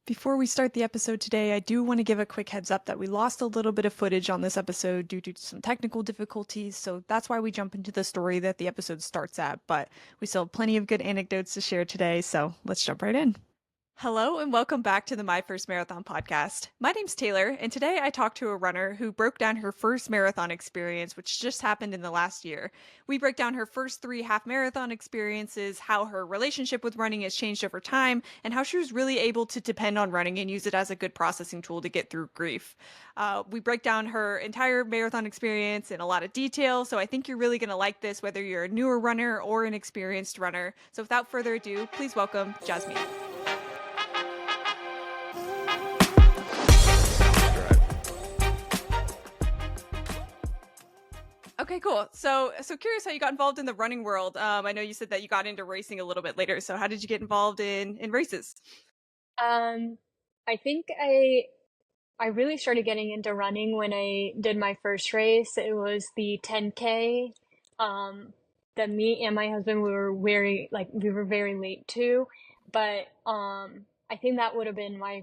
Before we start the episode today, I do want to give a quick heads up that we lost a little bit of footage on this episode due to some technical difficulties, so that's why we jump into the story that the episode starts at, but we still have plenty of good anecdotes to share today, so let's jump right in. Hello and welcome back to the My First Marathon podcast. My name's Taylor, and today I talked to a runner who broke down her first marathon experience, which just happened in the last year. We break down her first three half marathon experiences, how her relationship with running has changed over time, and how she was really able to depend on running and use it as a good processing tool to get through grief. We break down her entire marathon experience in a lot of detail, so I think you're really going to like this, whether you're a newer runner or an experienced runner. So without further ado, please welcome Jasmeet. Okay, cool. So curious how you got involved in the running world. I know you said that you got into racing a little bit later. So how did you get involved in races? Um, I think I really started getting into running when I did my first race. It was the 10K. Um, that me and my husband we were very late to, but I think that would have been my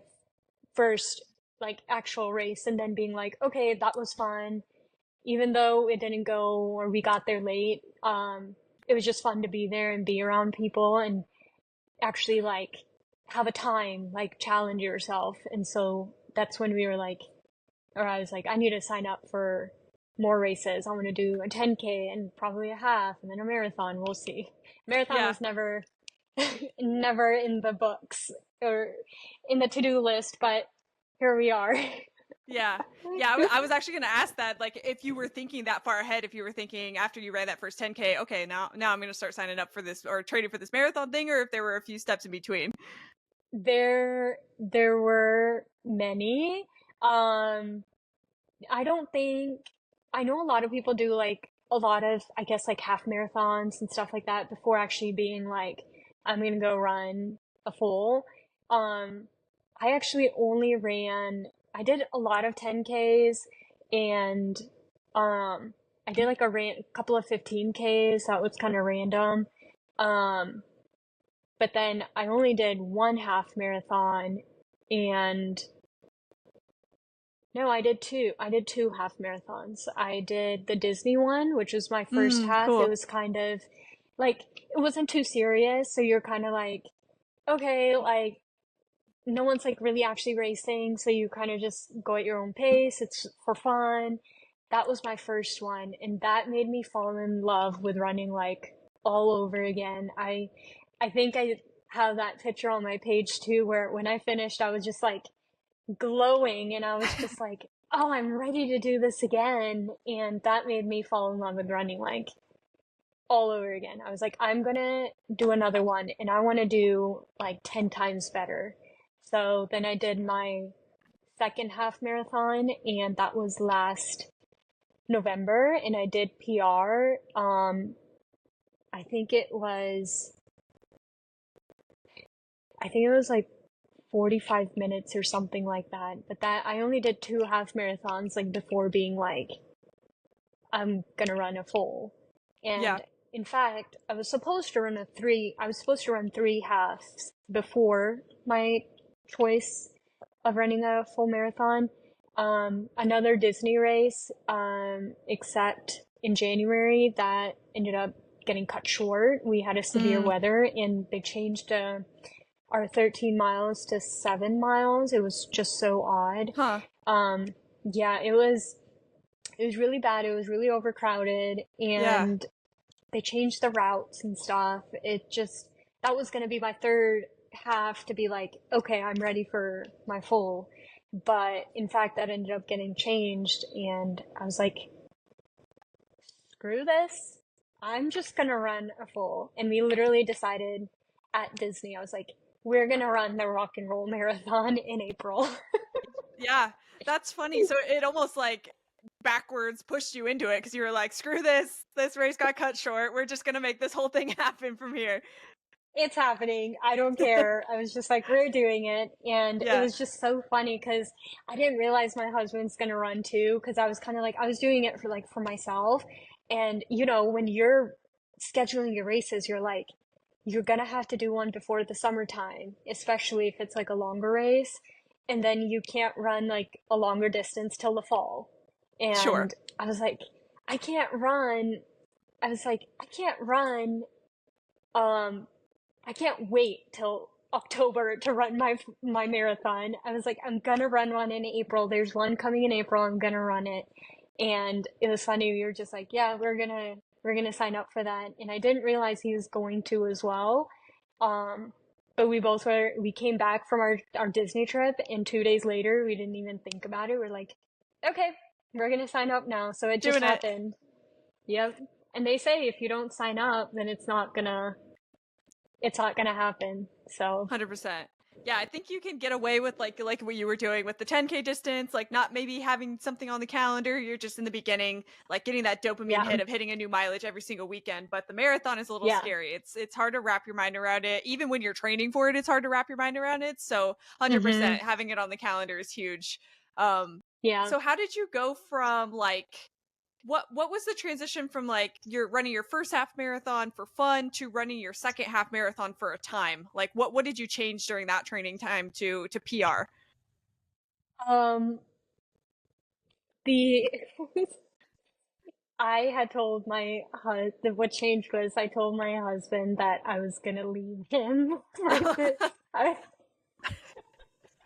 first like actual race, and then being like, okay, that was fun. Even though it didn't go or we got there late, it was just fun to be there and be around people and actually like have a time, like challenge yourself. And so that's when we were like, or I was like, I need to sign up for more races. I want to do a 10K and probably a half and then a marathon. We'll see. Marathon Yeah. was never, never in the books or in the to-do list, but here we are. Yeah. Yeah. I was actually going to ask that, like, if you were thinking that far ahead, if you were thinking after you ran that first 10K, okay, now I'm going to start signing up for this or training for this marathon thing, or if there were a few steps in between. There were many. Um, I don't think I know a lot of people do like a lot of, I guess, like half marathons and stuff like that before actually being like, I'm gonna go run a full. Um, I actually only ran, I did a lot of 10Ks and I did like couple of 15Ks. That was kind of random. Um, but then I only did one half marathon and no, I did two. I did two half marathons. I did the Disney one, which was my first half. It Cool. was kind of like, it wasn't too serious. So you're kind of like, okay, like, no one's like really actually racing. So you kind of just go at your own pace. It's for fun. That was my first one. And that made me fall in love with running like all over again. I think I have that picture on my page too, where when I finished, I was just like, glowing and I was just like, oh, I'm ready to do this again. And that made me fall in love with running like all over again. I was like, I'm gonna do another one and I want to do like 10 times better. So then I did my second half marathon and that was last November and I did PR. I think it was, I think it was like 45 minutes or something like that. But that I only did two half marathons like before being like, I'm gonna run a full. Yeah. And in fact, I was supposed to run three halves before my choice of running a full marathon. Another Disney race, except in January that ended up getting cut short. We had a severe Mm, weather and they changed our 13 miles to 7 miles. It was just so odd. huh. Um, yeah, it was really bad. It was really overcrowded Yeah. and they changed the routes and stuff. That was going to be my third half to be like, okay, I'm ready for my full. But in fact, that ended up getting changed and I was like, screw this. I'm just gonna run a full. And we literally decided at Disney, I was like, we're gonna run the rock and roll marathon in April. Yeah. That's funny. So it almost like backwards pushed you into it because you were like, screw this. This race got cut short. We're just going to make this whole thing happen from here. It's happening. I don't care. I was just like, we're doing it. And it Yeah. was just so funny because I didn't realize my husband's gonna run too, because I was kind of like, I was doing it for myself. And when you're scheduling your races, you're like, you're gonna have to do one before the summertime, especially if it's like a longer race. And then you can't run like a longer distance till the fall. Sure. And I was like, I can't run. I was like, I can't run. Um, I can't wait till October to run my marathon. I was like, I'm gonna run one in April. There's one coming in April. I'm gonna run it. And it was funny. We were just like, yeah, we're gonna sign up for that. And I didn't realize he was going to as well. Um, but we came back from our Disney trip, and 2 days later, we didn't even think about it. We're like, okay, we're gonna sign up now. So it just Doing it. happened. Yep. And they say if you don't sign up, then it's not gonna happen. So 100%. Yeah, I think you can get away with like what you were doing with the 10K distance, like not maybe having something on the calendar. You're just in the beginning, like getting that dopamine yeah, hit of hitting a new mileage every single weekend. But the marathon is a little yeah. scary. It's hard to wrap your mind around it. Even when you're training for it, it's hard to wrap your mind around it. So 100% Mm-hmm. having it on the calendar is huge. Um, Yeah. so how did you go from like what was the transition from like you're running your first half marathon for fun to running your second half marathon for a time? Like what did you change during that training time to PR? Um, the I had told my husband, what changed was I told my husband that I was gonna leave him for this. I,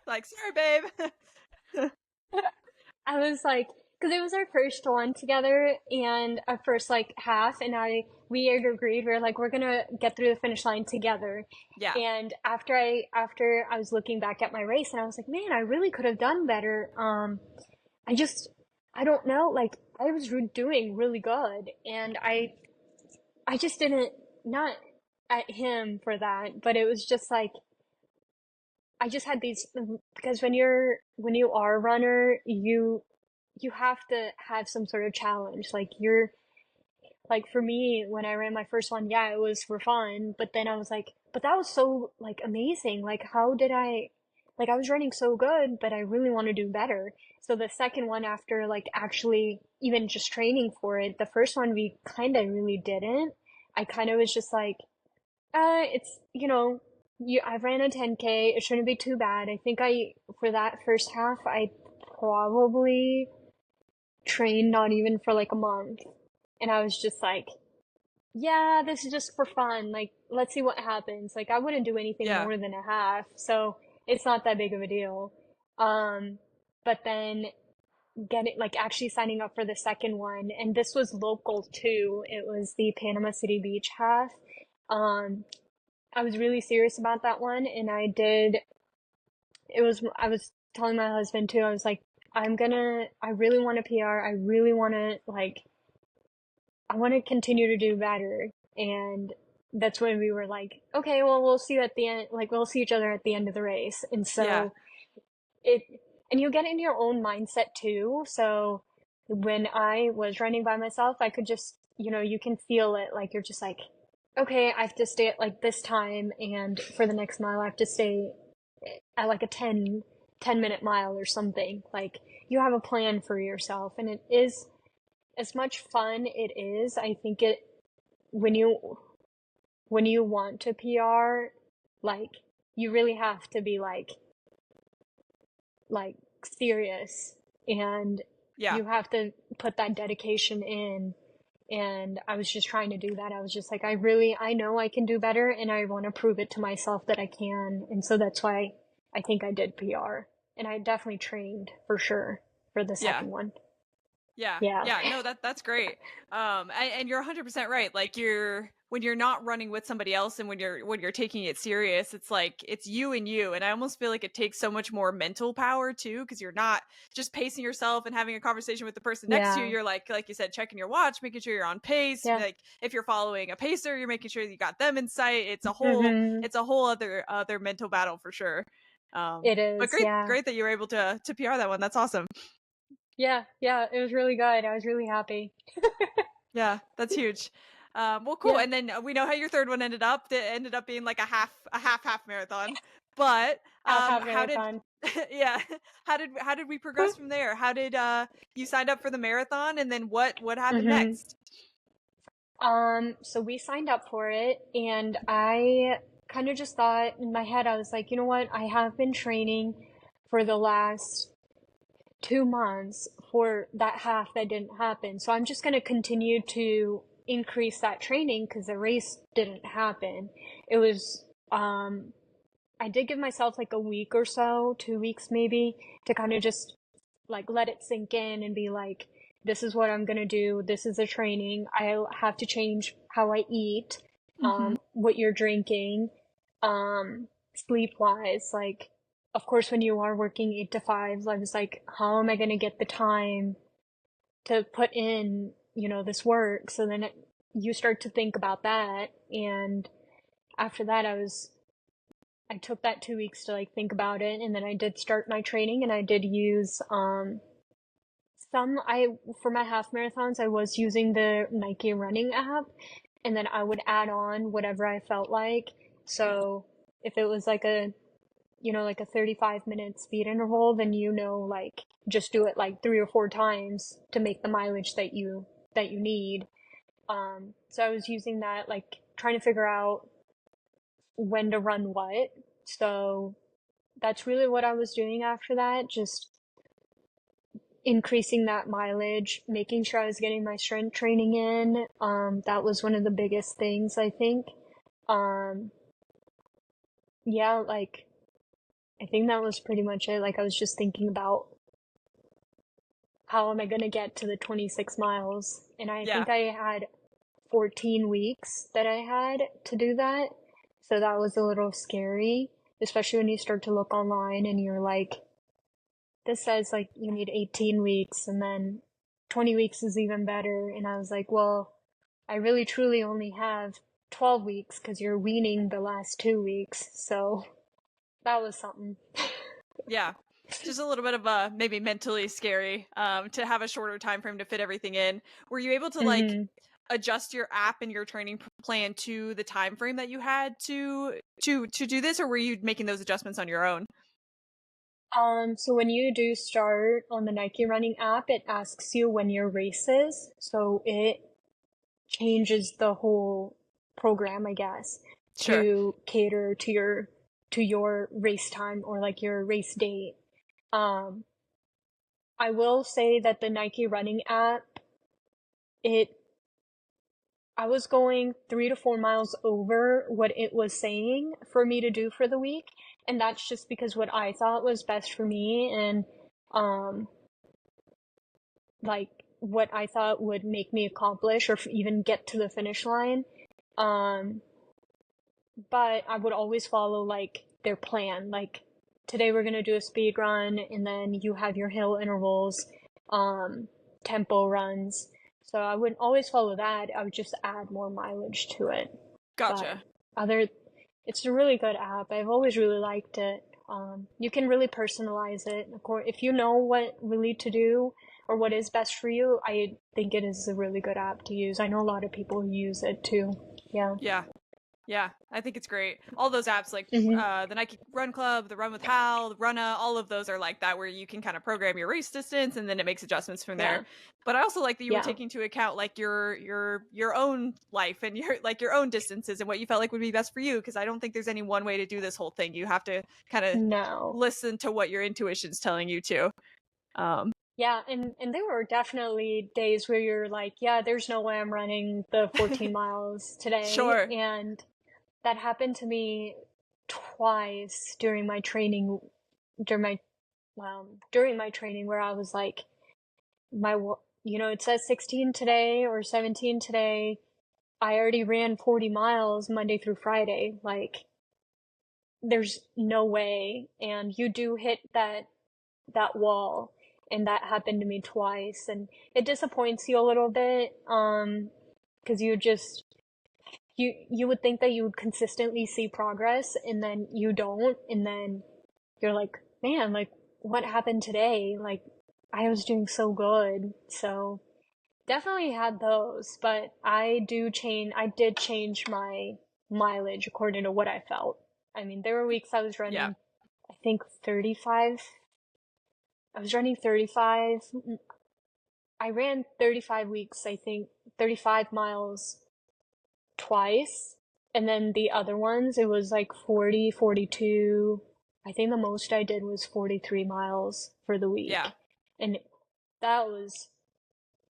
Like, sorry, babe. I was like, because it was our first one together and our first like half, and we had agreed we are like we're gonna get through the finish line together. Yeah. And after I was looking back at my race, and I was like, man, I really could have done better. I just I don't know, like I was doing really good, and I just didn't, not at him for that, but it was just like I just had these, because when you are a runner, you have to have some sort of challenge. Like you're like for me when I ran my first one, yeah, it was for fun, but then I was like, but that was so like amazing. Like how did I was running so good, but I really want to do better. So the second one, after like actually even just training for it, the first one we kind of really didn't. I kind of was just like, it's, I ran a 10K. It shouldn't be too bad. I think for that first half, I probably trained not even for like a month. And I was just like, yeah, this is just for fun. Like, let's see what happens. Like, I wouldn't do anything Yeah. more than a half. So it's not that big of a deal. Um, but then getting, like, actually signing up for the second one, and this was local too. It was the Panama City Beach half. Um, I was really serious about that one, and I was telling my husband too, I was like, I really want a PR. I really want to, like, I want to continue to do better. And that's when we were like, okay, well, we'll see you at the end, like, we'll see each other at the end of the race. And Yeah. so it, and you get in your own mindset too. So when I was running by myself, I could just, you can feel it. Like, you're just like, okay, I have to stay at like this time, and for the next mile, I have to stay at like a 10-minute mile or something. Like, you have a plan for yourself, and it is as much fun it is. I think when you want to PR, like, you really have to be like serious, and Yeah. you have to put that dedication in. And I was just trying to do that. I was just like, I know I can do better, and I want to prove it to myself that I can. And so that's why I think I did PR. And I definitely trained for sure for the Yeah. second one. Yeah. Yeah. Yeah. No, that's great. And you're 100% right. Like when you're not running with somebody else and when you're taking it serious, it's like it's you and you. And I almost feel like it takes so much more mental power too, because you're not just pacing yourself and having a conversation with the person next to you. Yeah. You're like you said, checking your watch, making sure you're on pace. Yeah. Like if you're following a pacer, you're making sure you got them in sight. Hmm. It's a whole other mental battle for sure. It But is. Yeah. great that you were able to PR that one. That's awesome. Yeah. Yeah. It was really good. I was really happy. Yeah, that's huge. Well, cool. Yeah. And then we know how your third one ended up. It ended up being like a half marathon. But Half how did marathon. yeah, how did we progress from there? How did you signed up for the marathon, and then what happened Hmm. next? So we signed up for it, and I kind of just thought in my head, I was like, you know what? I have been training for the last 2 months for that half that didn't happen. So I'm just going to continue to increase that training because the race didn't happen. It was, I did give myself like a week or so, 2 weeks maybe, to kind of just like let it sink in and be like, this is what I'm gonna do. This is the training. I have to change how I eat, Mm-hmm. what you're drinking, sleep wise. Like, of course, when you are working 8 to 5, I was like, how am I gonna get the time to put in, this work? So then you start to think about that. And after that, I took that 2 weeks to like think about it. And then I did start my training and I did use, for my half marathons, I was using the Nike running app, and then I would add on whatever I felt like. So if it was like like a 35-minute speed interval, then like just do it like 3 or 4 times to make the mileage that you need. So I was using that, like trying to figure out when to run what. So that's really what I was doing after that, just increasing that mileage, making sure I was getting my strength training in. That was one of the biggest things, I think. Um, yeah, like I think that was pretty much it. Like I was just thinking about how am I gonna get to the 26 miles, and I Yeah. think I had 14 weeks that I had to do that. So that was a little scary, especially when you start to look online and you're like, this says like you need 18 weeks and then 20 weeks is even better. And I was like, well, I really truly only have 12 weeks because you're weaning the last 2 weeks. So that was something. Yeah. Just a little bit of a maybe mentally scary to have a shorter time frame to fit everything in. Were you able to like hmm adjust your app and your training plan to the time frame that you had to do this, or were you making those adjustments on your own? So when you do start on the Nike running app, it asks you when your race is. So it changes the whole program, I guess, Sure. to cater to your race time or like your race date. Um, I will say that the Nike running app, it I was going 3 to 4 miles over what it was saying for me to do for the week, and that's just because what I thought was best for me and um like what I thought would make me accomplish or even get to the finish line. Um but I would always follow like their plan. Like today we're gonna do a speed run, and then you have your hill intervals, um, tempo runs. So I wouldn't always follow that. I would just add more mileage to it. But Gotcha. other, it's a really good app. I've always really liked it. You can really personalize it. Of course, if you know what really to do or what is best for you, I think it is a really good app to use. I know a lot of people who use it too. Yeah. Yeah. Yeah, I think it's great. All those apps like hmm the Nike Run Club, the Run with Hal, the Runna, all of those are like that where you can kind of program your race distance and then it makes adjustments from there. Yeah. But I also like that you were Yeah. taking into account like your own life and your like your own distances and what you felt like would be best for you because I don't think there's any one way to do this whole thing. You have to kind of No. listen to what your intuition's telling you to. Um Yeah, and there were definitely days where you're like, yeah, there's no way I'm running the 14 miles today. sure. And that happened to me twice during my training, during my during my training where I was like, it says 16 today or 17 today. I already ran 40 miles Monday through Friday. Like, there's no way. And you do hit that wall, and that happened to me twice, and it disappoints you a little bit because you would think that you would consistently see progress, and then you don't, and then you're like, man, like what happened today? Like I was doing so good. So definitely had those, but I did change my mileage according to what I felt. I mean, there were weeks I was Yeah. running, I think 35. I was running 35. I ran 35 weeks, I think, 35 miles twice. And then the other ones, it was like 40, 42. I think the most I did was 43 miles for the Yeah. week. And that was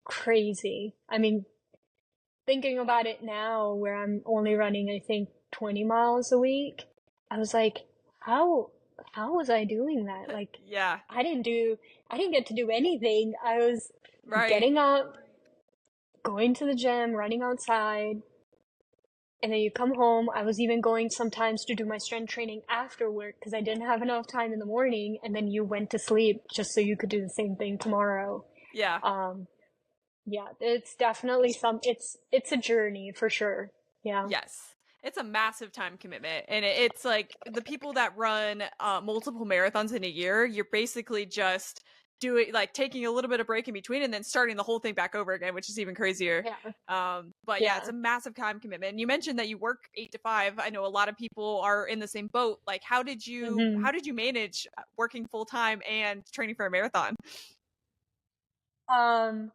crazy. I mean, thinking about it now, where I'm only running, I think, 20 miles a week, I was like, how how was I doing that? Like, Yeah. I didn't get to do anything. I was Right. getting up, going to the gym, running outside, and then you come home. I was even going sometimes to do my strength training after work because I didn't have enough time in the morning, and then you went to sleep just so you could do the same thing tomorrow. Yeah. Um, yeah, it's definitely it's a journey for sure. Yeah. Yes. It's a massive time commitment. And it's like the people that run multiple marathons in a year, you're basically just doing like taking a little bit of break in between and then starting the whole thing back over again, which is even crazier. Yeah. But yeah, it's Yeah. a massive time commitment. And you mentioned that you work 8 to 5. I know a lot of people are in the same boat. Like, hmm how did you manage working full time and training for a marathon? Um,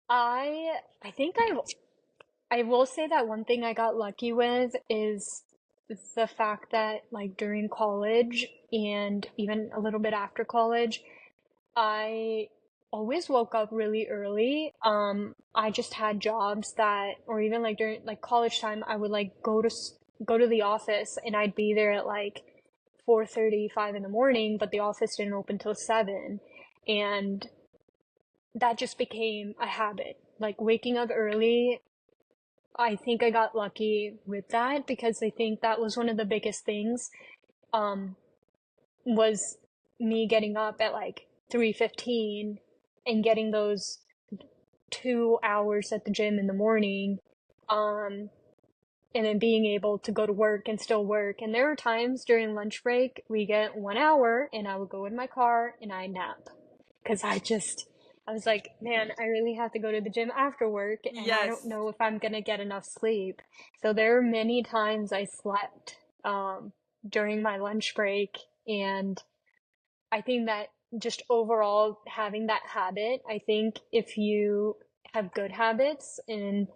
I think I will say that one thing I got lucky with is the fact that like during college and even a little bit after college, I always woke up really early. I just had jobs that, or even like during like college time, I would like go to the office and I'd be there at like 4:30, 5 in the morning, but the office didn't open till 7. And that just became a habit. Like waking up early, I think I got lucky with that because I think that was one of the biggest things. Um, was me getting up at like 3:15 and getting those 2 hours at the gym in the morning, um, and then being able to go to work and still work. And there were times during lunch break we get 1 hour, and I would go in my car and I nap because I was like, man, I really have to go to the gym after work, and I don't Yes. know if I'm gonna get enough sleep. So there are many times I slept during my lunch break, and I think that just overall having that habit, I think if you have good habits and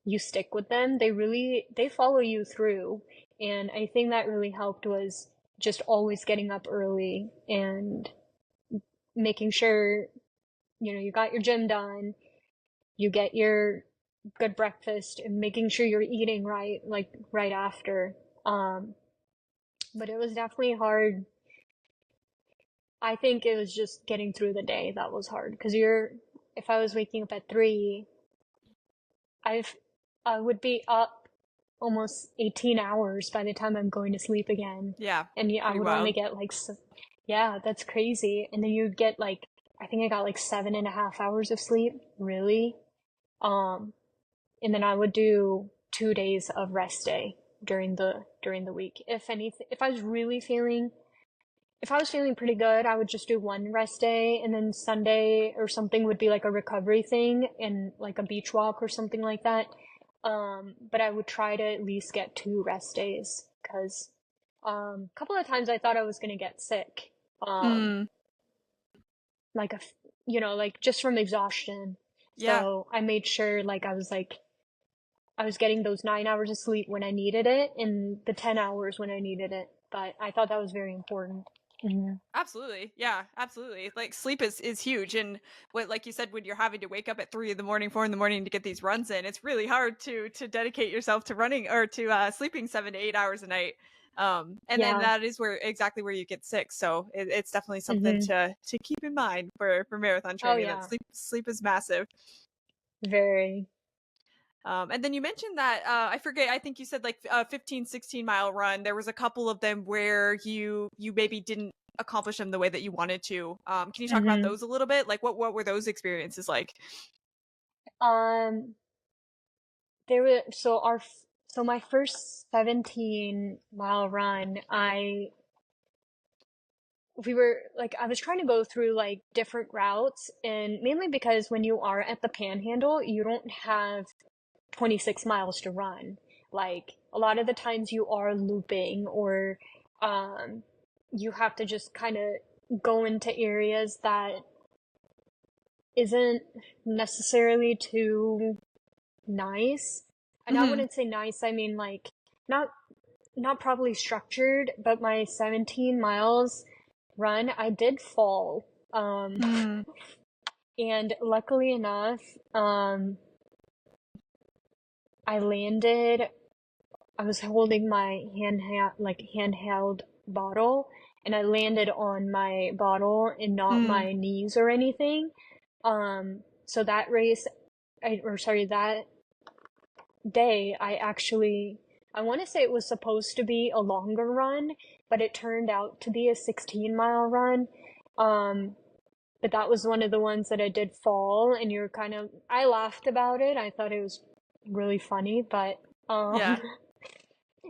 you stick with them, they follow you through. And I think that really helped was just always getting up early and making sure, you got your gym done, you get your good breakfast and making sure you're eating right, like right after. Um, but it was definitely hard. I think it was just getting through the day that was hard because if I was waking up at 3, I've, I would be up almost 18 hours by the time I'm going to sleep again. Yeah. And yeah, I Pretty would only wild. get like, yeah, that's crazy. And then you'd get like, I think I got like 7.5 hours of sleep, really. Um, and then I would do 2 days of rest day during the week. If anything, if I was feeling pretty good, I would just do one rest day, and then Sunday or something would be like a recovery thing and like a beach walk or something like that. But I would try to at least get 2 rest days because a couple of times I thought I was gonna get sick. Um, Mm, like like just from exhaustion. yeah. So I made sure I was getting those 9 hours of sleep when I needed it and the 10 hours when I needed it. But I thought that was very important. Mhm. Absolutely. Yeah, absolutely. Like sleep is huge. And what like you said, when you're having to wake up at 3 in the morning, 4 in the morning to get these runs in, it's really hard to dedicate yourself to running or to sleeping 7 to 8 hours a night. And then Yeah. that is where exactly where you get sick. So it's definitely something hmm to keep in mind for marathon Oh, training that yeah. sleep is massive. Very. And then you mentioned that I forget. I think you said like a 15, 16 mile run. There was a couple of them where you maybe didn't accomplish them the way that you wanted to. Can you talk about hmm those a little bit? Like what were those experiences like? Um, there were so my first 17-mile run, I was trying to go through like different routes, and mainly because when you are at the Panhandle, you don't have 26 miles to run. Like a lot of the times you are looping, or um you have to just kind of go into areas that isn't necessarily too nice. And I Hmm. wouldn't say nice, I mean like not not properly structured, but my 17 miles run, I did fall. Mm. And luckily enough, I landed, I was holding my handheld bottle, and I landed on my bottle and not Mm. my knees or anything. So that race, that day, I want to say it was supposed to be a longer run, but it turned out to be a 16-mile run. Um, but that was one of the ones that I did fall, and I laughed about it. I thought it was really funny, but Yeah.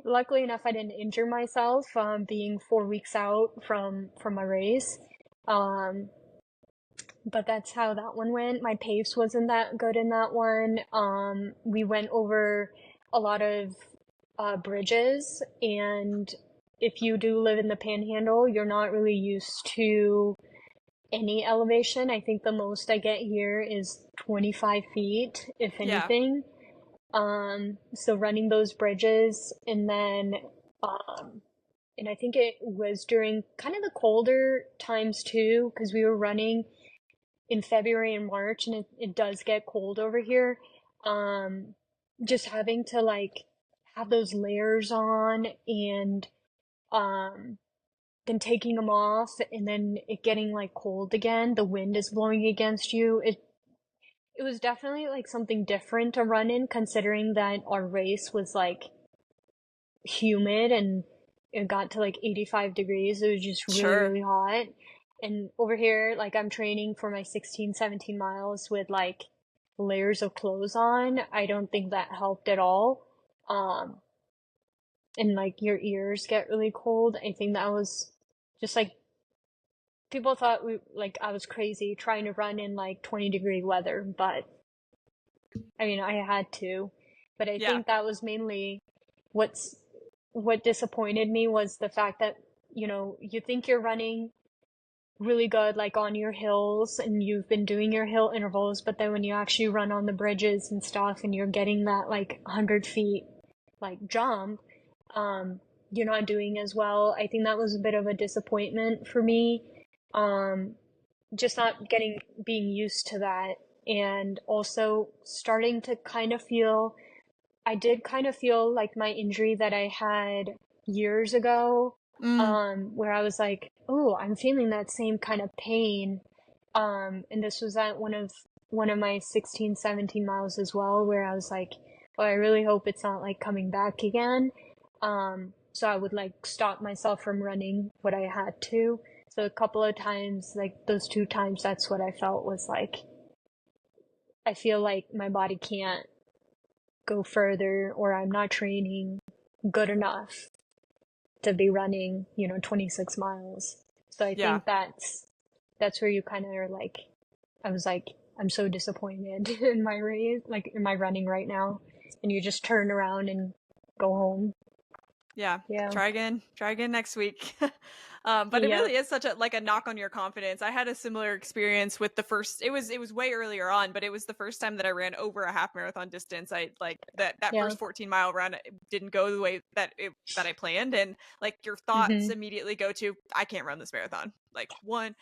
luckily enough, I didn't injure myself, being 4 weeks out from a race. Um, but that's how that one went. My pace wasn't that good in that one. We went over a lot of bridges, and if you do live in the Panhandle, you're not really used to any elevation. I think the most I get here is 25 feet, if Yeah. anything. So running those bridges, um, and I think it was during kind of the colder times too, because we were running in February and March, and it does get cold over here. Um, just having to like have those layers on, and um, then taking them off, and then it getting like cold again. The wind is blowing against you. It was definitely like something different to run in, considering that our race was like humid and it got to like 85 degrees. It was just really, Sure. really hot. And over here, like I'm training for my 16, 17 miles with like layers of clothes on. I don't think that helped at all. Um, and like your ears get really cold. I think that was just like people thought I was crazy trying to run in like 20-degree weather, but I mean, I had to. But I Yeah. think that was mainly what's what disappointed me was the fact that, you think you're running really good, like on your hills, and you've been doing your hill intervals, but then when you actually run on the bridges and stuff, and you're getting that like 100 feet like jump, um, you're not doing as well. I think that was a bit of a disappointment for me. Um, just not being used to that, and also starting to kind of feel I did kind of feel like my injury that I had years ago, Mm. where I was like, oh, I'm feeling that same kind of pain. And this was at one of my 16, 17 miles as well, where I was like, oh, I really hope it's not like coming back again. So I would like stop myself from running what I had to. So a couple of times, like those 2 times, that's what I felt was like, I feel like my body can't go further, or I'm not training good enough to be running, 26 miles. So I Yeah. think that's where you kind of are like, I was like, I'm so disappointed in my race, like in my running right now. And you just turn around and go home. Yeah. Yeah. Try again. Try again next week. But it Yep. really is such a like a knock on your confidence. I had a similar experience with the first. It was way earlier on, but it was the first time that I ran over a half marathon distance. I like that Yeah. first 14-mile run didn't go the way that I planned, and like your thoughts Mm-hmm. immediately go to I can't run this marathon. Like one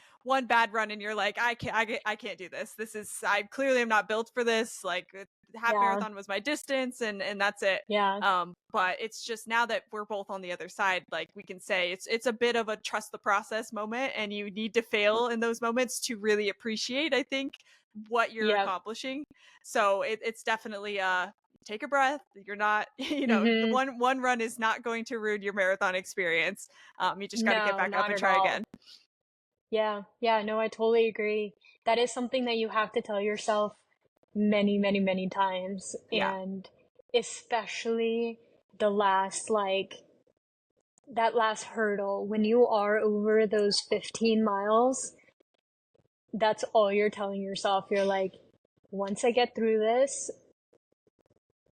bad run, and you're like I can't do this. This is I clearly am not built for this. Like half Yeah. marathon was my distance, and that's it. Yeah. But it's just now that we're both on the other side, like we can say it's a bit of a trust the process moment, and you need to fail in those moments to really appreciate, I think, what you're Yep. accomplishing. So it's definitely take a breath. You're not, the Mm-hmm. one run is not going to ruin your marathon experience. You just got to get No, back up not and at try again. all. Yeah. Yeah. No, I totally agree. That is something that you have to tell yourself many, many, many times. Yeah. And especially the last, like, that last hurdle, when you are over those 15 miles, that's all you're telling yourself. You're like, once I get through this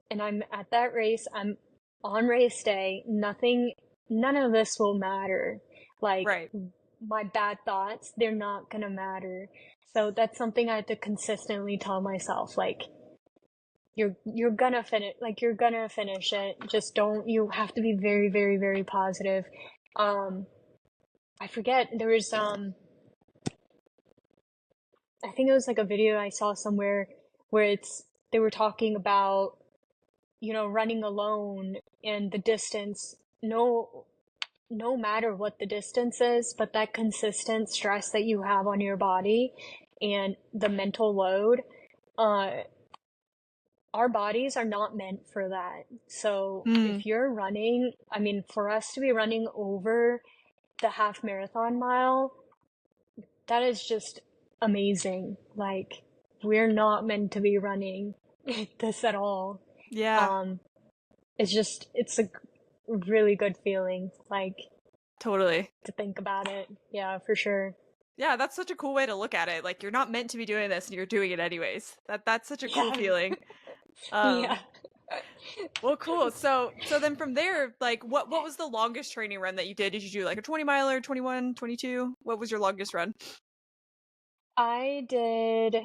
and I'm at that race, I'm on race day, none of this will matter. Like, Right. my bad thoughts, they're not gonna matter. So that's something I have to consistently tell myself. Like, you're gonna finish, like you're gonna finish it. Just don't, you have to be very, very, very positive. Um, I forget, there was I think it was like a video I saw somewhere where they were talking about, running alone and the distance. No matter what the distance is, but that consistent stress that you have on your body and the mental load, uh, our bodies are not meant for that. So Mm, if you're running, I mean, for us to be running over the half marathon mile, that is just amazing. Like, we're not meant to be running this at all. yeah, Um, it's a really good feeling, like, totally. to think about it. Yeah, for sure. Yeah, that's such a cool way to look at it. Like you're not meant to be doing this and you're doing it anyways. That's such a cool Yeah. feeling. Yeah. Um, well, cool. So then from there, like what was the longest training run that you did? Did you do like a 20 miler, 21, 22? What was your longest run? I did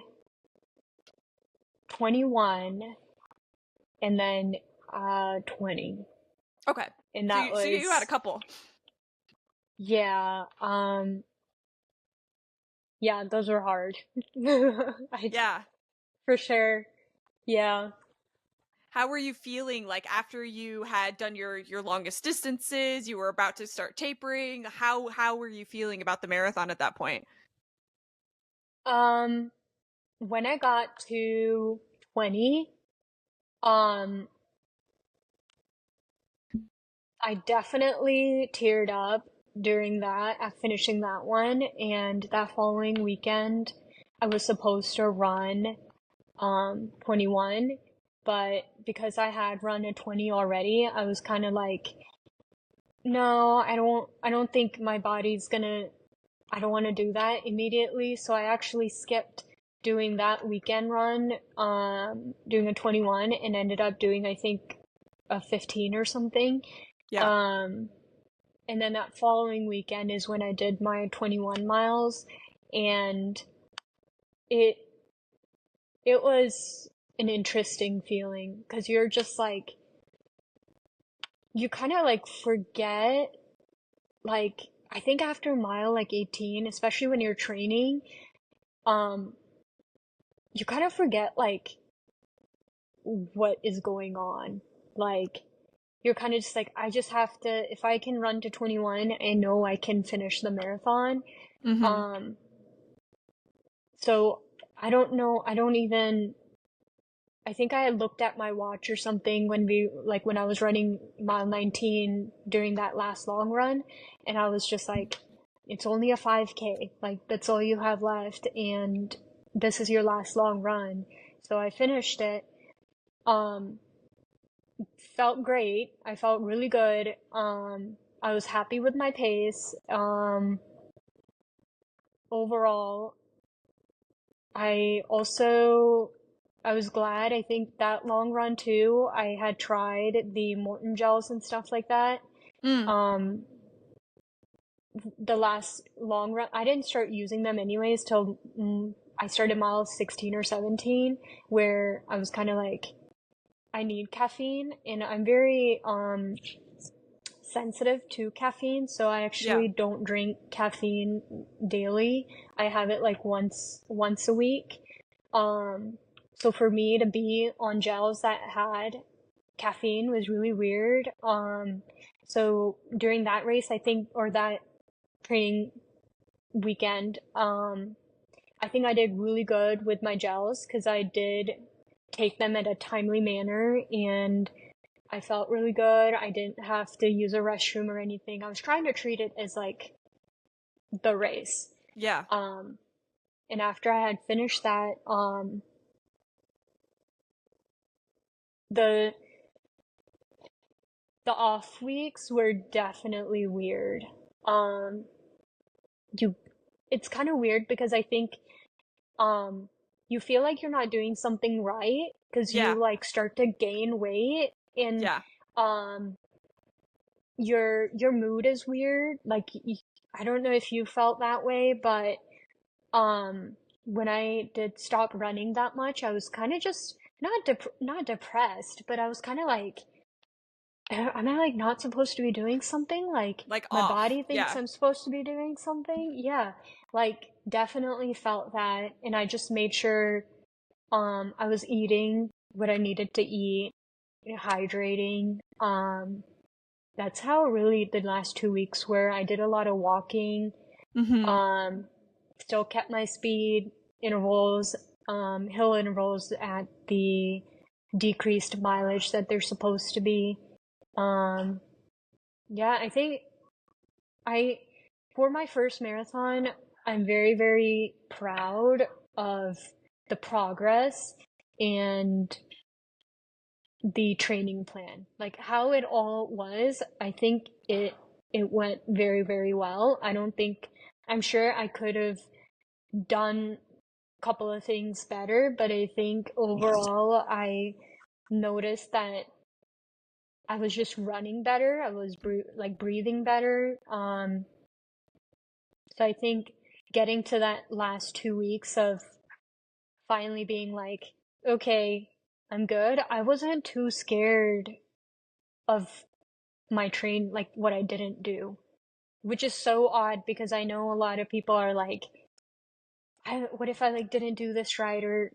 21 and then 20. Okay. And So that you had a was, couple. yeah, yeah, those were hard. I Yeah. for sure. Yeah. How were you feeling like after you had done your longest distances, you were about to start tapering? How were you feeling about the marathon at that point? Um, when I got to 20, um, I definitely teared up during that, at finishing that one, and that following weekend, I was supposed to run 21, but because I had run a 20 already, I was kind of like, no, I don't think my body's gonna, I don't want to do that immediately. So I actually skipped doing that weekend run, doing a 21, and ended up doing, I think, a 15 or something. Yeah. Um, and then that following weekend is when I did my 21 miles, and it it was an interesting feeling because you're just like, you kind of like forget, like, I think after mile like 18, especially when you're training, um you kind of forget like what is going on. Like, you're kind of just like, I just have to, if I can run to 21, I know I can finish the marathon. Mhm. um so I don't know, I don't even, I think I had looked at my watch or something when when I was running mile 19 during that last long run, and I was just like, it's only a 5K. Like, that's all you have left, and this is your last long run. So I finished it. Um, Felt great. I felt really good. I was happy with my pace. Overall, I also I was glad. I think that long run too, I had tried the Morton gels and stuff like that. Mm. Um, the last long run, I didn't start using them anyways till I started mile 16 or 17, where I was kind of like, I need caffeine, and I'm very sensitive to caffeine, so I Yeah. actually don't drink caffeine daily. I have it like once a week. Um, so for me to be on gels that had caffeine was really weird. So during that race, I think, or that training weekend, I think I did really good with my gels because I did take them at a timely manner, and I felt really good. I didn't have to use a restroom or anything. I was trying to treat it as like the race. Yeah. Um, and after I had finished that, the the off weeks were definitely weird. Um, you, it's kind of weird because I think, um, you feel like you're not doing something right because you Yeah. like start to gain weight, and Yeah. um your mood is weird. Like, I don't know if you felt that way, but when I did stop running that much, I was kind of just not depressed, but I was kind of like, am I like not supposed to be doing something? Like Like my off. body thinks Yeah. I'm supposed to be doing something. Yeah, like definitely felt that, and I just made sure I was eating what I needed to eat, hydrating. That's how really the last 2 weeks were. I did a lot of walking. Mm-hmm. Um, Still kept my speed intervals, hill intervals at the decreased mileage that they're supposed to be. Um, yeah, I think I, for my first marathon, I'm very, very proud of the progress and the training plan. Like how it all was, I think it went very, very well. I'm sure I could have done a couple of things better, but I think overall I noticed that I was just running better. I was breathing better. So I think getting to that last 2 weeks of finally being like, okay, I'm good. I wasn't too scared of my train, like what I didn't do, which is so odd because I know a lot of people are like, what if I like didn't do this right, or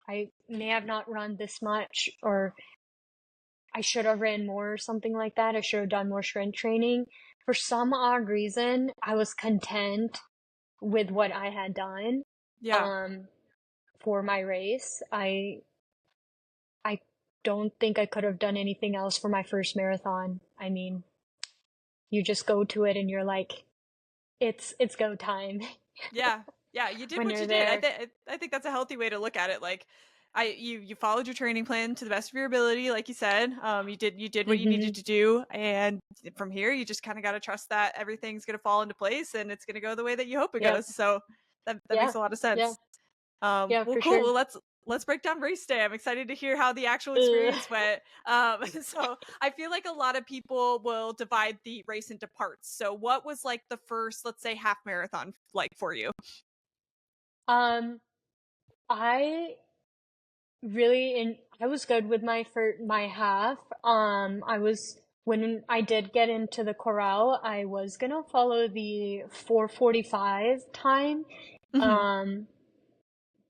I may have not run this much, or I should have ran more, or something like that. I should have done more strength training. For some odd reason, I was content with what I had done Yeah. um for my race. I don't think I could have done anything else for my first marathon. I mean, you just go to it and you're like, it's go time Yeah. Yeah, you did when what you're you did. there. I think that's a healthy way to look at it. Like you followed your training plan to the best of your ability, like you said. You did what you Hmm. needed to do, and from here you just kind of got to trust that everything's going to fall into place and it's going to go the way that you hope it Yep. goes. So that Yeah. makes a lot of Yeah. sense. Yeah, Well, for cool. sure. Well, let's break down race day. I'm excited to hear how the actual Ugh. experience went. So I feel like a lot of people will divide the race into parts. So what was like the first, let's say, half marathon like for you? Um, I I was good with my half. I was when I did get into the corral, I was gonna follow the 4:45 time. Hmm. Um,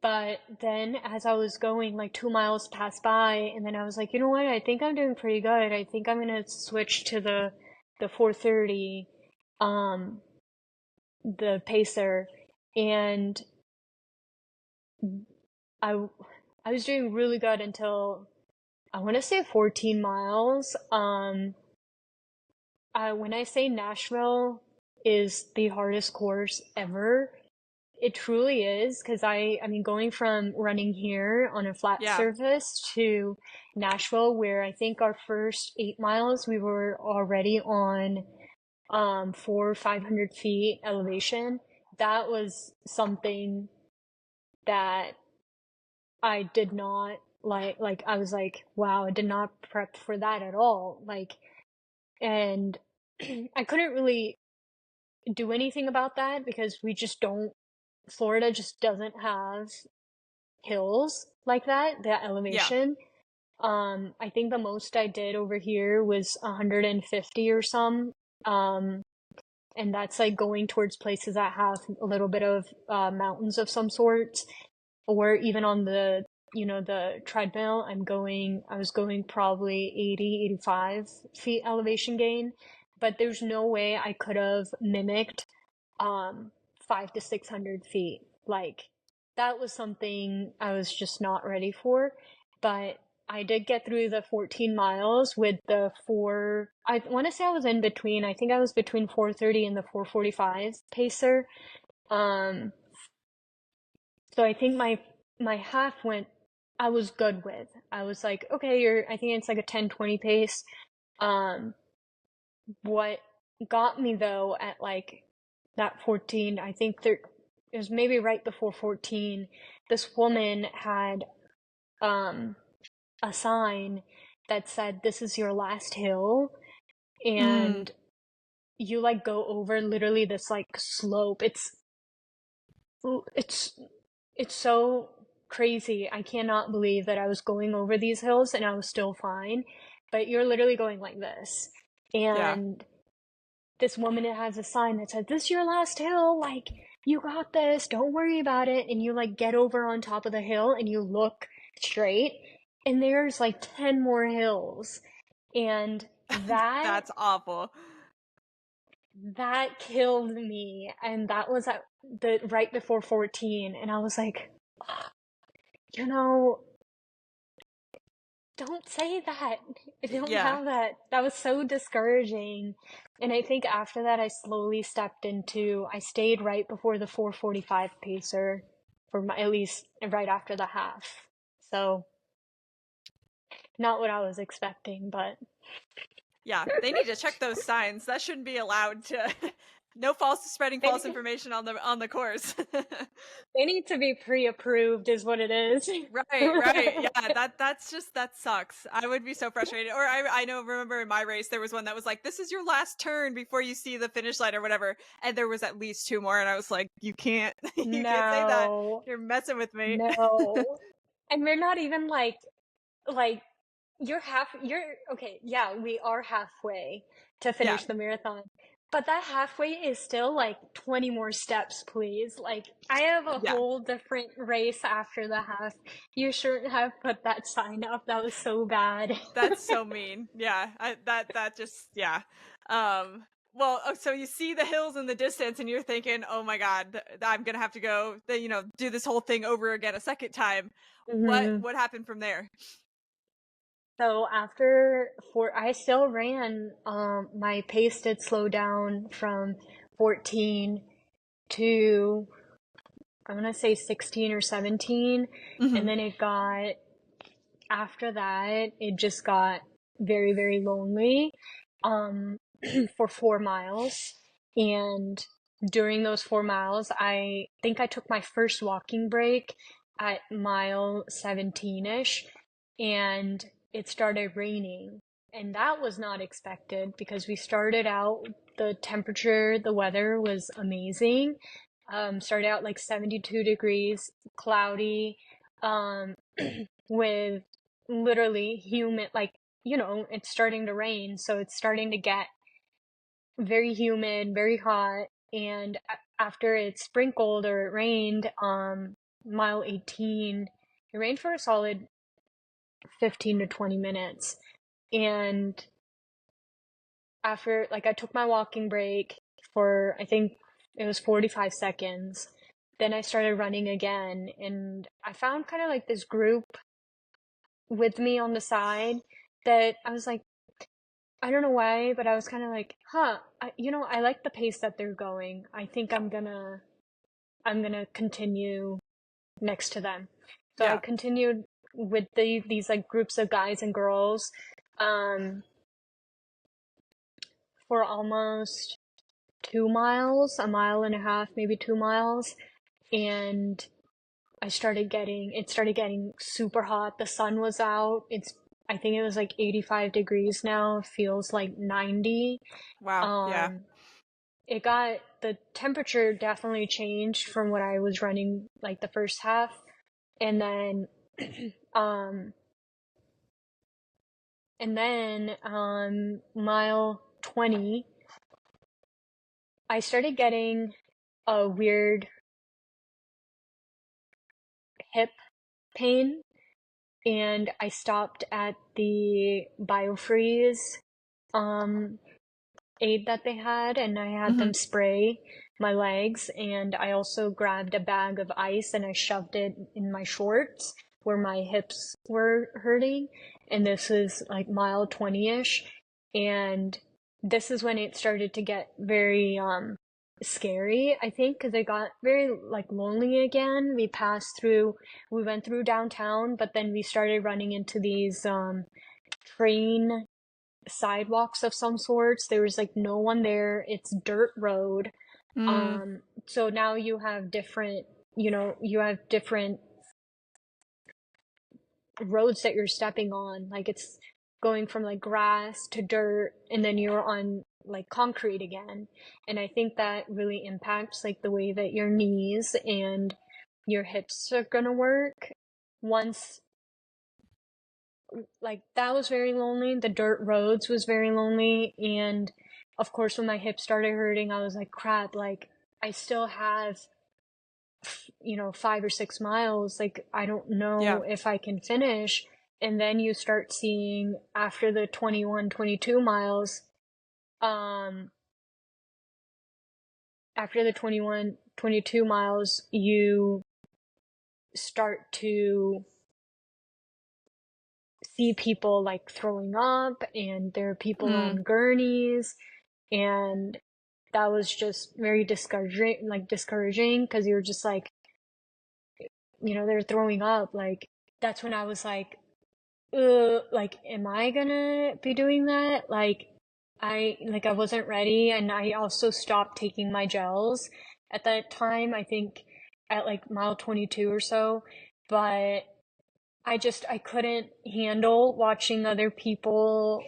but then as I was going, like 2 miles passed by, and then I was like, you know what? I think I'm doing pretty good. I think I'm gonna switch to the 4:30, um, the pacer, and I I was doing really good until I want to say 14 miles. When I say Nashville is the hardest course ever, it truly is, because I mean, going from running here on a flat Yeah. surface to Nashville, where I think our first 8 miles we were already on 500 feet elevation. That was something that I did not like I was like, wow, I did not prep for that at all. Like, and I couldn't really do anything about that because we just don't Florida just doesn't have hills like that Yeah. elevation. I think the most I did over here was 150 or some. Um, and that's like going towards places that have a little bit of mountains of some sort, or even on the treadmill. I was going probably 80, 85 feet elevation gain, but there's no way I could have mimicked um 500 to 600 feet. Like, that was something I was just not ready for. But I did get through the 14 miles with the I want to say I was in between. I think I was between 4:30 and the 4:45 pacer. Um, so I think my half went I was good with. I was like, okay, I think it's like a 10-20 pace. Um, what got me though at like that 14, I think it was maybe right before 14, this woman had um a sign that said, "This is your last hill," Mm. and you like go over literally this like slope. It's it's so crazy. I cannot believe that I was going over these hills and I was still fine. But you're literally going like this. Yeah. And this woman has a sign that says, "This is your last hill. Like, you got this. Don't worry about it." And you like get over on top of the hill and you look straight, and there's like 10 more hills. And that That's awful. that killed me. And that was at the right before 14. And I was like, you know, don't say that. I don't Yeah. have that. That was so discouraging. And I think after that, I slowly stepped into, I stayed right before the 4:45 pacer for my, at least right after the half. So, not what I was expecting, but Yeah, they need to check those signs. That shouldn't be allowed to. No spreading false they, information on the course. they need to be pre-approved, is what it is. Right, right. Yeah, that sucks. I would be so frustrated. Or I know remember in my race there was one that was like, "This is your last turn before you see the finish line or whatever." And there was at least two more and I was like, "You can't you can't say that. No, You're messing with me." no. And we're not even like you're okay, yeah, we are halfway to Yeah. finish the marathon, but that halfway is still like 20 more steps, please. Like, I have a Yeah. whole different race after the half. You shouldn't have put that sign up. That was so bad. That's so mean. Yeah, that just yeah. Well, so you see the hills in the distance, and you're thinking, "Oh my God, I'm gonna have to go, do this whole thing over again a second time." What Hmm. what happened from there? So after four, I still ran. My pace did slow down from 14 to, I want to say 16 or 17, and Hmm. then it got, after that, it just got very, very lonely um, for 4 miles. And during those 4 miles, I think I took my first walking break at mile 17-ish, and it started raining. And that was not expected because we started out, the temperature, the weather was amazing. Started out like 72 degrees, cloudy, um, with literally humid, like, it's starting to rain, so it's starting to get very humid, very hot. And after it sprinkled or it rained, mile 18, it rained for a solid 15 to 20 minutes. And after, like, I took my walking break for, I think it was 45 seconds. Then I started running again, and I found kind of like this group with me on the side that I was like, I don't know why, but I was kind of like, huh, I like the pace that they're going. I think I'm gonna continue next to them. So I Yeah. continued with these like groups of guys and girls, um, for almost 2 miles, a mile and a half, maybe 2 miles, and it started getting super hot. The sun was out. I think it was like 85 degrees now. It feels like 90. Wow. Yeah. Um, the temperature definitely changed from what I was running like the first half. And then, um, mile 20, I started getting a weird hip pain, and I stopped at the biofreeze um aid that they had, and I had Hmm. them spray my legs, and I also grabbed a bag of ice and I shoved it in my shorts where my hips were hurting. And this was like mile 20-ish, and this is when it started to get very scary, I think, because it got very like lonely again. We went through downtown, but then we started running into these train sidewalks of some sorts. There was like no one there. It's dirt road. Mm. So now you have different roads that you're stepping on. Like, it's going from like grass to dirt, and then you're on like concrete again. And I think that really impacts like the way that your knees and your hips are gonna work. once, like, that was very lonely. The dirt roads was very lonely. And of course, when my hip started hurting, I was like, crap, like, I still have, 5 or 6 miles. Like, I don't Yeah. know if I can finish. And then you start seeing after the 21, 22 miles, um, after the 21, 22 miles, you start to see people like throwing up, and there are people Mm, on gurneys, and that was just very discouraging because you're just like, they're throwing up. Like, that's when I was like, am I gonna be doing that? I wasn't ready, and I also stopped taking my gels at that time, I think at like mile 22 or so, but I couldn't handle watching other people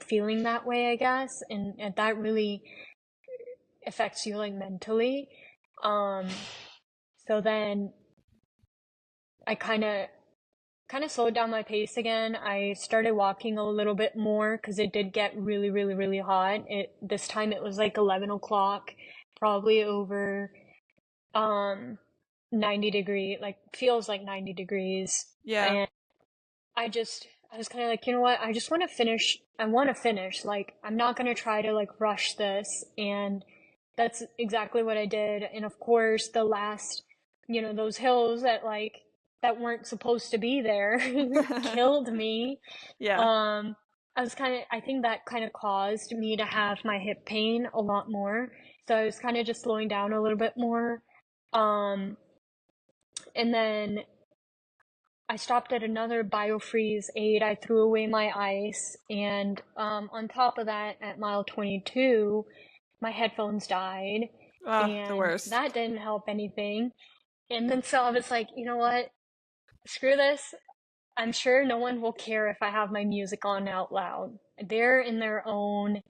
feeling that way, I guess, and that really affects you like mentally. Um, so then I kind of slowed down my pace again. I started walking a little bit more because it did get really, really, really hot. This time it was like 11 o'clock, probably over um 90 degree, like feels like 90 degrees. yeah. And I was kind of like, you know what? I just want to finish. I want to finish. Like, I'm not going to try to like rush this. And that's exactly what I did. And of course, the last, those hills that weren't supposed to be there killed me. Yeah. Um, I think that kind of caused me to have my hip pain a lot more. So I was kind of just slowing down a little bit more. Um, and then I stopped at another biofreeze aid. I threw away my ice, and on top of that, at mile 22, my headphones died, The and worst. that didn't help anything. And then so I was like, you know what? Screw this. I'm sure no one will care if I have my music on out loud. They're in their own.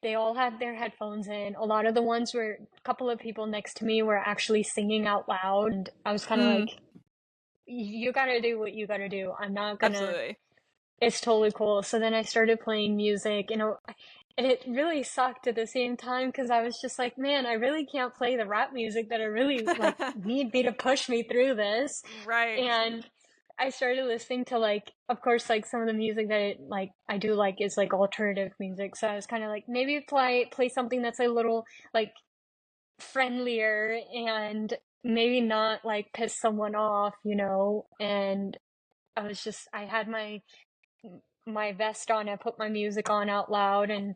They all had their headphones in. A lot of the ones were, a couple of people next to me were actually singing out loud, and I was kind of Mm, like, you gotta do what you gotta do. I'm not gonna. absolutely. It's totally cool. So then I started playing music, and it really sucked at the same time because I was just like, man, I really can't play the rap music that I really like need me to push me through this. Right. And I started listening to like, of course, like some of the music that I do like is like alternative music. So I was kind of like, maybe play something that's a little like friendlier and maybe not like piss someone off, And I had my vest on. I put my music on out loud, and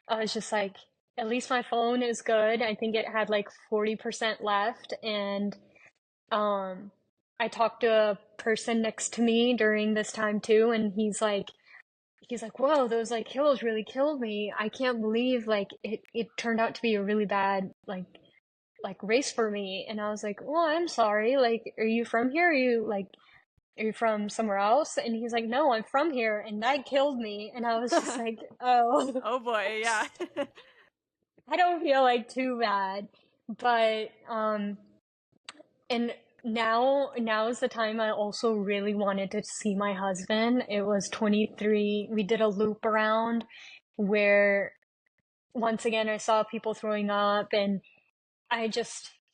I was just like, at least my phone is good. I think it had like 40% left. And um, I talked to a person next to me during this time too, and he's like, whoa, those like hills really killed me. I can't believe like it turned out to be a really bad like race for me. And I was like, well, I'm sorry. Like, are you from here? Are you from somewhere else? And he's like, no, I'm from here, and that killed me. And I was just like, oh, Oh boy, yeah. I don't feel like too bad. But and now is the time I also really wanted to see my husband. It was 23. We did a loop around where once again I saw people throwing up, and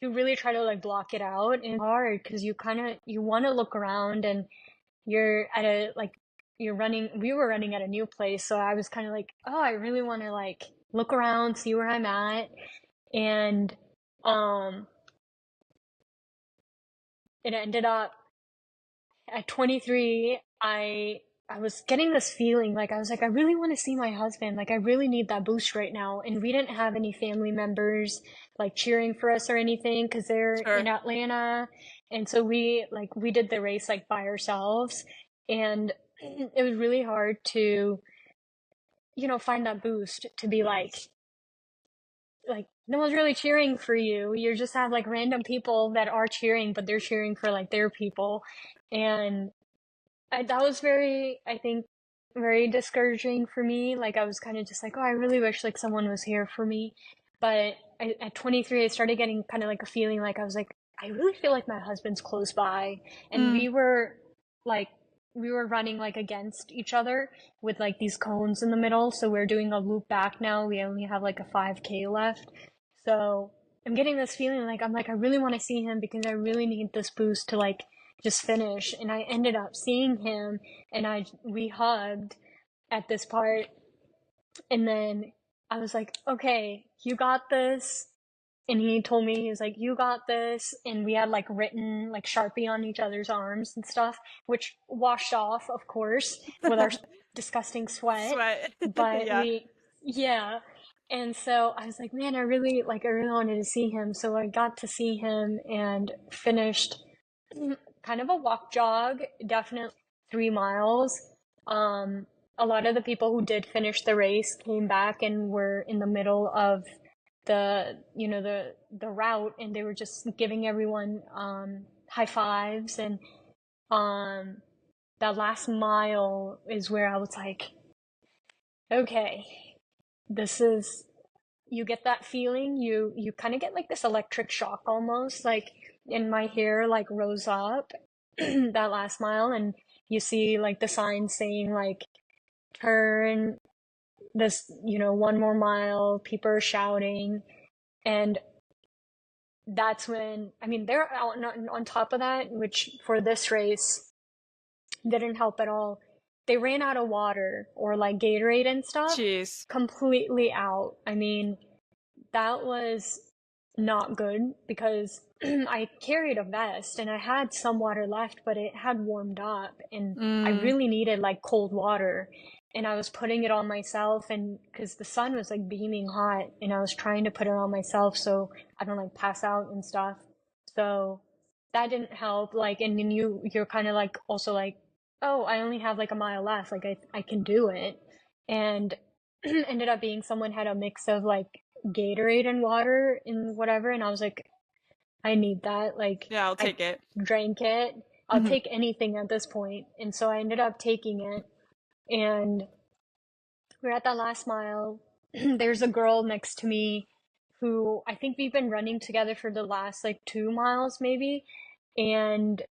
you really try to like block it out, and it's hard because you want to look around, and you're at a like we were running at a new place, so I was kind of like, oh, I really want to like look around, see where I'm at. And um it ended up at 23, I was getting this feeling like I was like, I really want to see my husband, like I really need that boost right now. And we didn't have any family members like cheering for us or anything because they're in Sure. Atlanta. And so we did the race like by ourselves, and it was really hard to find that boost to be like no one's really cheering for you. You just have like random people that are cheering, but they're cheering for like their people. And that was I think, very discouraging for me. Like, I was kind of just like, oh, I really wish like someone was here for me. But at 23, I started getting kind of like a feeling like I was like, I really feel like my husband's close by, and Mm. like we were running like against each other with like these cones in the middle. So we're doing a loop back now. We only have like a 5K left. So I'm getting this feeling like I really want to see him because I really need this boost to like just finish. And I ended up seeing him, and I we hugged at this part, and then I was like, okay, you got this. And he told me, he was like, you got this. And we had like written like Sharpie on each other's arms and stuff, which washed off, of course, with our disgusting sweat. Sweat. But Yeah. yeah. And so I was like, man, I really wanted to see him. So I got to see him and finished kind of a walk jog, definitely 3 miles. Um, a lot of the people who did finish the race came back and were in the middle of the route, and they were just giving everyone high fives. And um, that last mile is where I was like, okay, this is you get that feeling, you kind of get like this electric shock almost, like, and my hair like rose up that last mile, and you see like the sign saying like turn this, 1 more mile, people are shouting. And that's when, I mean, they're on top of that, which for this race didn't help at all. They ran out of water or like Gatorade and stuff, Jeez. completely out. I mean, that was not good because I carried a vest and I had some water left, but it had warmed up, and I Mm. really needed like cold water. And I was putting it on myself, and because the sun was like beaming hot, and I was trying to put it on myself so I don't like pass out and stuff. So that didn't help. Like, and then you're kind of like also like, oh, I only have like a mile left. Like I can do it. And ended up being someone had a mix of like Gatorade and water and whatever, and I was like, I need that. Like, Yeah, I'll I take it. drank it. I'll Hmm. take anything at this point. And so I ended up taking it, and we're at that last mile. There's a girl next to me who I think we've been running together for the last like 2 miles maybe. And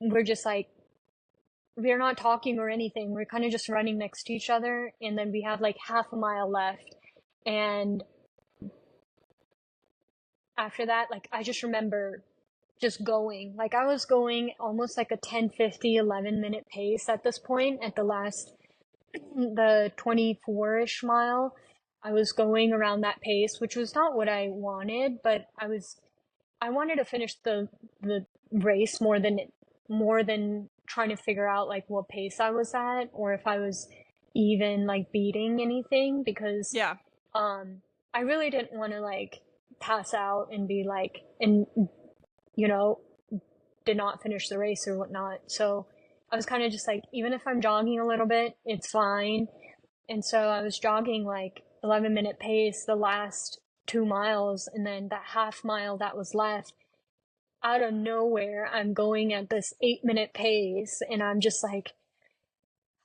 we're just like, we're not talking or anything. We're kind of just running next to each other, and then we have like half a mile left. And after that, like, I just remember just going. Like, I was going almost like a 10, 50, 11 minute pace at this point at the 24-ish mile. I was going around that pace, which was not what I wanted, but I wanted to finish the race more than trying to figure out like what pace I was at, or if I was even like beating anything, because Yeah. um I really didn't want to like pass out and be like, and you know did not finish the race or whatnot. So I was kind of just like, even if I'm jogging a little bit, it's fine. And so I was jogging like 11-minute pace the last 2 miles, and then that half mile that was left, out of nowhere, I'm going at this 8-minute pace, and I'm just like,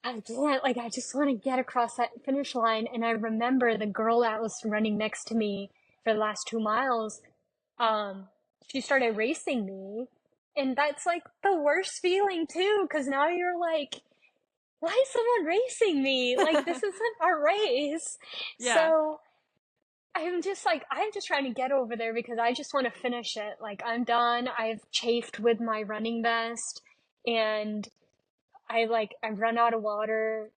I can't, like, I just want to get across that finish line. And I remember the girl that was running next to me for the last 2 miles, um, she started racing me. And that's like the worst feeling too, because now you're like, why is someone racing me? Like, this isn't our race. Yeah. So I'm just like, I'm just trying to get over there because I just want to finish it. Like, I'm done. I've chafed with my running vest, and I've run out of water.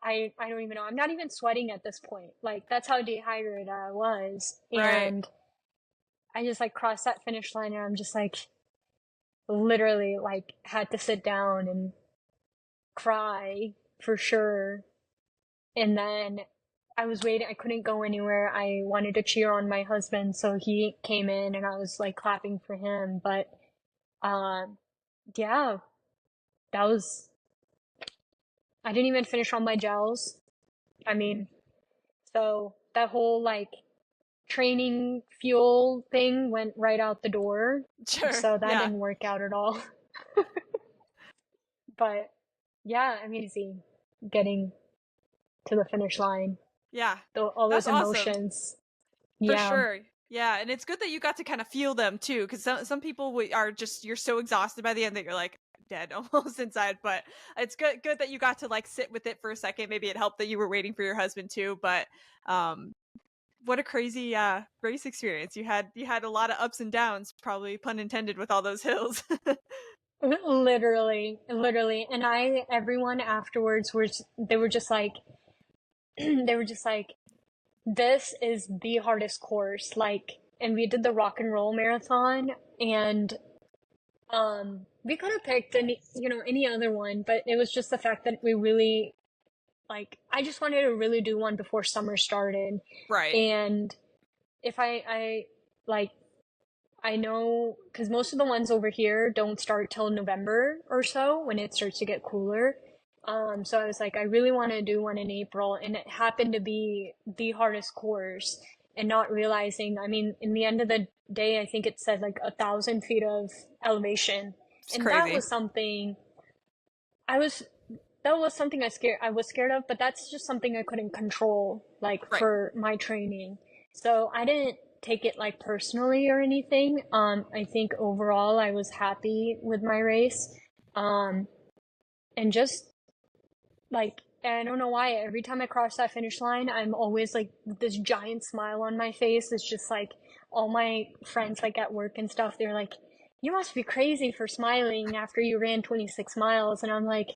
I don't even know. I'm not even sweating at this point. Like, that's how dehydrated I was. Right. And I just like crossed that finish line, and I'm just like literally like had to sit down and cry for sure. And then I was waiting. I couldn't go anywhere. I wanted to cheer on my husband, so he came in, and I was like clapping for him. But um, yeah, that was. I didn't even finish on my gels. I mean, so that whole like training fuel thing went right out the door. Sure. So that Yeah. didn't work out at all. But yeah, I mean, easy getting to the finish line. Yeah. All That's those awesome. emotions. For Yeah. sure. Yeah, and it's good that you got to kind of feel them too, because some people are just you're so exhausted by the end that you're like dead almost inside. But it's good that you got to like sit with it for a second. Maybe it helped that you were waiting for your husband too. But um, what a crazy race experience you had a lot of ups and downs, probably pun intended, with all those hills. Literally, literally. And everyone afterwards they were just like, they were just like, this is the hardest course. Like, and we did the rock and roll marathon, and we could have picked any other one, but it was just the fact that we really like, I just wanted to really do one before summer started. Right. And if like, I know because most of the ones over here don't start till November or so when it starts to get cooler. So I was like, I really want to do one in April, and it happened to be the hardest course. And not realizing, I mean, in the end of the day, I think it said like 1,000 feet of elevation, It's and that crazy. was something I was that was something I was scared of, but that's just something I couldn't control, like Right. for my training. So I didn't take it like personally or anything. I think overall I was happy with my race. Um, and just like, I don't know why, every time I cross that finish line, I'm always like this giant smile on my face. It's just like all my friends, like at work and stuff, they're like, you must be crazy for smiling after you ran 26 miles. And I'm like,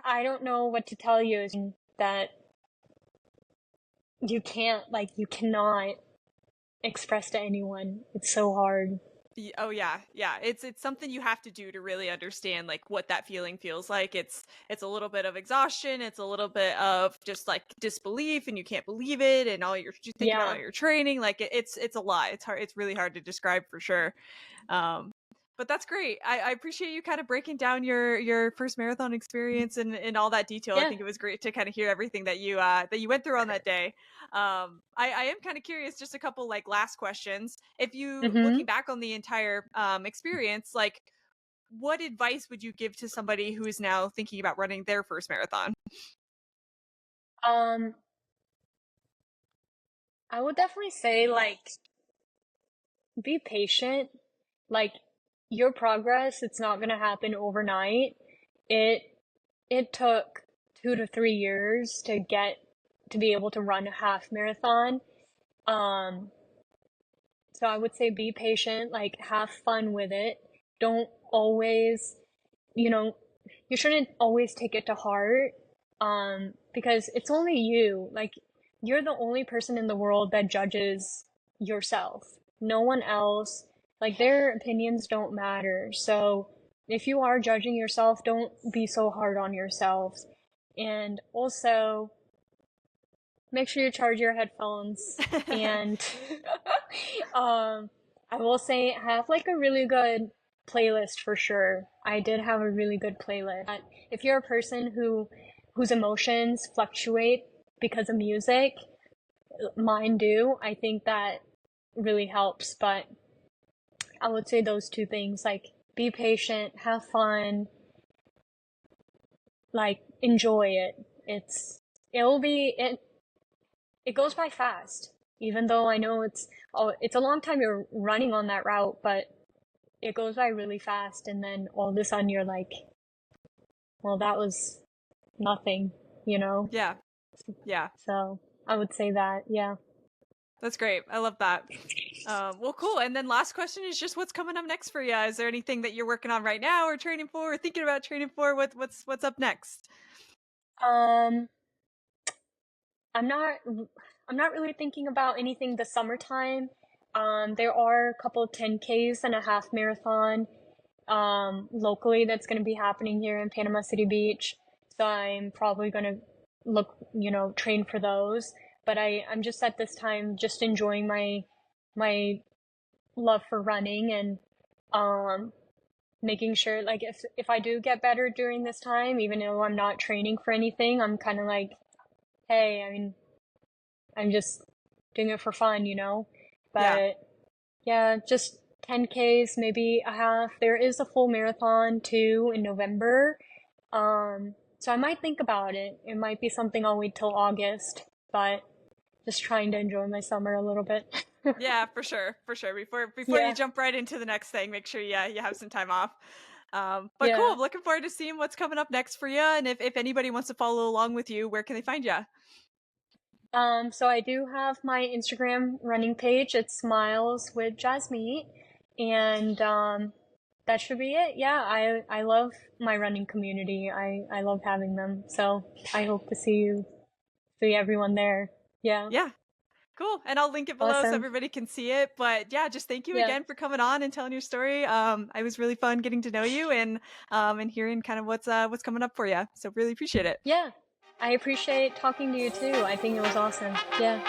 I don't know what to tell you, is that you cannot express to anyone. It's so hard. Oh yeah, yeah. It's something you have to do to really understand like what that feeling feels like. It's a little bit of exhaustion. It's a little bit of just like disbelief, and you can't believe it, and you think about all Yeah. your training. Like it's a lot. It's hard. It's really hard to describe for sure. Um, but that's great. I appreciate you kind of breaking down your first marathon experience and in all that detail. I Yeah. think it was great to kind of hear everything that you went through on that day. I am kind of curious, just a couple like last questions. If you looking Mm-hmm. back on the entire experience, like what advice would you give to somebody who is now thinking about running their first marathon? Um, I would definitely say like be patient. Like your progress, it's not gonna happen overnight. It it took 2 to 3 years to be able to run a half marathon. Um, so I would say be patient, like have fun with it. Don't always, you know, you shouldn't always take it to heart, because it's only you. Like, you're the only person in the world that judges yourself. No one else. Like, their opinions don't matter. So if you are judging yourself, don't be so hard on yourself. And also, make sure you charge your headphones. And um, I will say have like a really good playlist for sure. I did have a really good playlist. But if you're a person whose emotions fluctuate because of music, mine do. I think that really helps. But I would say those two things, like be patient, have fun, like enjoy it. It'll be it goes by fast. Even though I know it's a long time you're running on that route, but it goes by really fast, and then all of a sudden you're like, well, that was nothing, you know? Yeah, yeah. So I would say that, yeah. That's great. I love that. Well, cool. And then last question is just what's coming up next for you? Is there anything that you're working on right now, or training for, or thinking about training for? What's up next? Um, I'm not, I'm not really thinking about anything this summertime. There are a couple of 10Ks and a half marathon, locally that's going to be happening here in Panama City Beach. So I'm probably going to train for those. But I'm just at this time just enjoying my love for running, and um, making sure, like, if I do get better during this time, even though I'm not training for anything, I'm kind of like, hey, I mean, I'm just doing it for fun, you know? Yeah. But yeah, just 10Ks, maybe a half. There is a full marathon too in November. So I might think about it. It might be something I'll wait till August. But just trying to enjoy my summer a little bit. Yeah, for sure, for sure. Before you Yeah, jump right into the next thing, make sure you have some time off. But yeah. cool. Looking forward to seeing what's coming up next for you. And if anybody wants to follow along with you, where can they find you? So I do have my Instagram running page. It's Smiles with Jasmeet, and that should be it. Yeah, I love my running community. I love having them. So I hope to see everyone there. Yeah, Yeah, cool. And I'll link it below so awesome. everybody can see it. But yeah, just thank you Yeah, again for coming on and telling your story. I was really fun getting to know you and hearing kind of what's coming up for you. So really appreciate it. yeah. I appreciate talking to you too. I think it was awesome. Yeah.